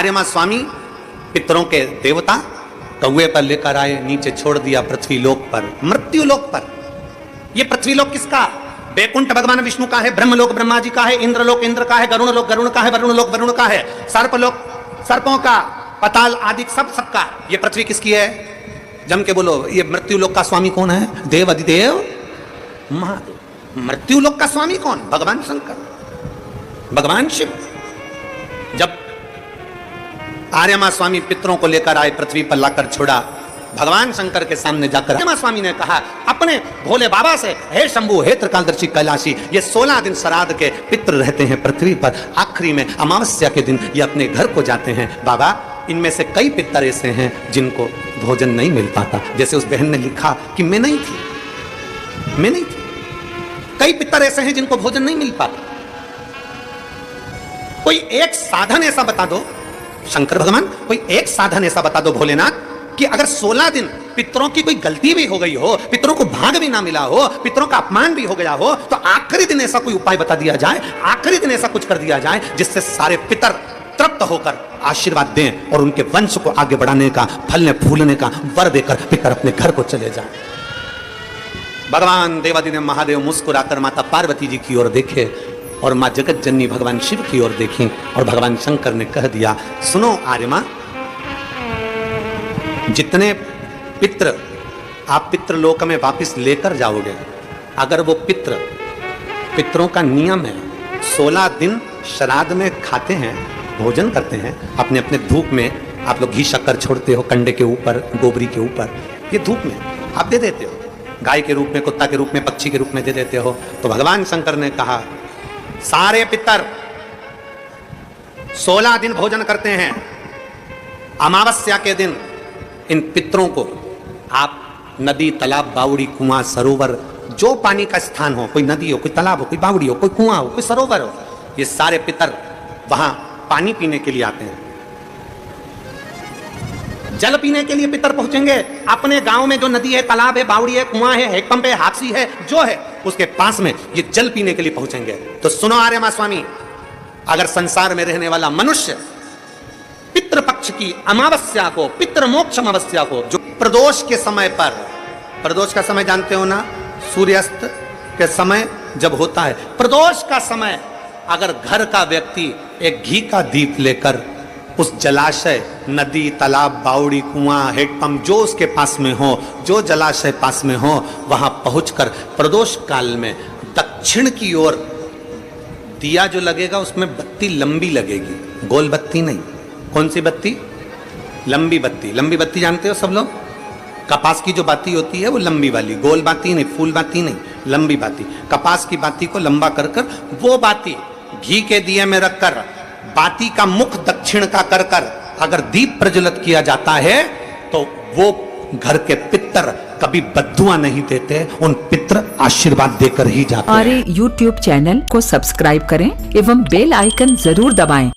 आर्यमा स्वामी पितरों के देवता कौए पर लेकर आए, नीचे छोड़ दिया पृथ्वी लोक पर, मृत्यु लोक पर। ये पृथ्वी लोक किसका? बैकुंठ भगवान विष्णु का है, ब्रह्मलोक ब्रह्मा जी का है, इंद्रलोक इंद्र का है, गरुण लोक गरुण का है, वरुण लोक वरुण का है, सर्पलोक सर्पों का, पताल आदि सब सबका। ये पृथ्वी किसकी है? जम के बोलो, ये मृत्यु लोक का स्वामी कौन है? देव अधिदेव महादेव। मृत्यु लोक का स्वामी कौन? भगवान शंकर, भगवान शिव। जब आर्यमा स्वामी पितरों को लेकर आए, पृथ्वी पर लाकर छोड़ा, भगवान शंकर के सामने जाकर आर्यमा स्वामी ने कहा अपने भोले बाबा से, हे शंभु, हे त्रिकालदर्शी कैलाशी, ये 16 दिन श्राद्ध के पितर रहते हैं पृथ्वी पर, आखिरी में अमावस्या के दिन ये अपने घर को जाते हैं। बाबा, इनमें से कई पितर ऐसे हैं जिनको भोजन नहीं मिल पाता। जैसे उस बहन ने लिखा कि मैं नहीं थी। कई पितर ऐसे हैं जिनको भोजन नहीं मिल पाता। कोई एक साधन ऐसा बता दो शंकर भगवान, कोई एक साधन ऐसा बता दो भोलेनाथ कि अगर 16 दिन पितरों की कोई गलती भी हो गई हो, पितरों को भाग भी ना मिला हो, पितरों का अपमान भी हो गया हो, तो आखिरी दिन ऐसा कोई उपाय बता दिया जाए, आखिरी दिन ऐसा कुछ कर दिया जाए जिससे सारे पितर तृप्त होकर आशीर्वाद दें और उनके वंश को आगे बढ़ाने का, फलने फूलने का वर देकर पितर अपने घर को चले जाए। भगवान देवादिदेव महादेव मुस्कुराकर माता पार्वती जी की ओर देखे और मां जगत जननी भगवान शिव की ओर देखी और भगवान शंकर ने कह दिया, सुनो आर्यमा, जितने पित्र आप पितृलोक में वापस लेकर जाओगे, अगर वो पितरों का नियम है 16 दिन श्राद्ध में खाते हैं, भोजन करते हैं, अपने अपने धूप में आप लोग घी शक्कर छोड़ते हो, कंडे के ऊपर, गोबरी के ऊपर, ये धूप में आप दे देते हो, गाय के रूप में, कुत्ता के रूप में, पक्षी के रूप में दे देते हो। तो भगवान शंकर ने कहा सारे पितर 16 दिन भोजन करते हैं, अमावस्या के दिन इन पितरों को आप नदी, तालाब, बावड़ी, कुआं, सरोवर, जो पानी का स्थान हो, कोई नदी हो, कोई तालाब हो, कोई बावड़ी हो, कोई कुआं हो, कोई सरोवर हो, ये सारे पितर वहां पानी पीने के लिए आते हैं। जल पीने के लिए पितर पहुंचेंगे, अपने गांव में जो नदी है, तालाब है, बावड़ी है, कुआं है, हैंडपंप है, हाथी है, जो है उसके पास में ये जल पीने के लिए पहुंचेंगे। तो सुनो आर्यमा स्वामी, अगर संसार में रहने वाला मनुष्य पितृपक्ष की अमावस्या को, पितृ मोक्ष अमावस्या को, जो प्रदोष के समय पर, प्रदोष का समय जानते हो ना, सूर्यास्त के समय जब होता है प्रदोष का समय, अगर घर का व्यक्ति एक घी का दीप लेकर उस जलाशय, नदी, तालाब, बावड़ी, कुआं, हैंडपंप जो उसके पास में हो, जो जलाशय पास में हो, वहां पहुंचकर प्रदोष काल में दक्षिण की ओर दिया जो लगेगा उसमें बत्ती लंबी लगेगी, गोल बत्ती नहीं। कौन सी बत्ती? लंबी बत्ती। लंबी बत्ती जानते हो सब लोग? कपास की जो बाती होती है वो लंबी वाली, गोल बाती नहीं, फूल बाती नहीं, लंबी बाती। कपास की बाती को लंबा कर कर वो बाती घी के दिए में रखकर, बाती का मुख दक्षिण का कर कर अगर दीप प्रज्वलित किया जाता है तो वो घर के पितर कभी बद्दुआ नहीं देते, उन पितर आशीर्वाद देकर ही जाते हैं। हमारे YouTube चैनल को सब्सक्राइब करें एवं बेल आइकन जरूर दबाएं।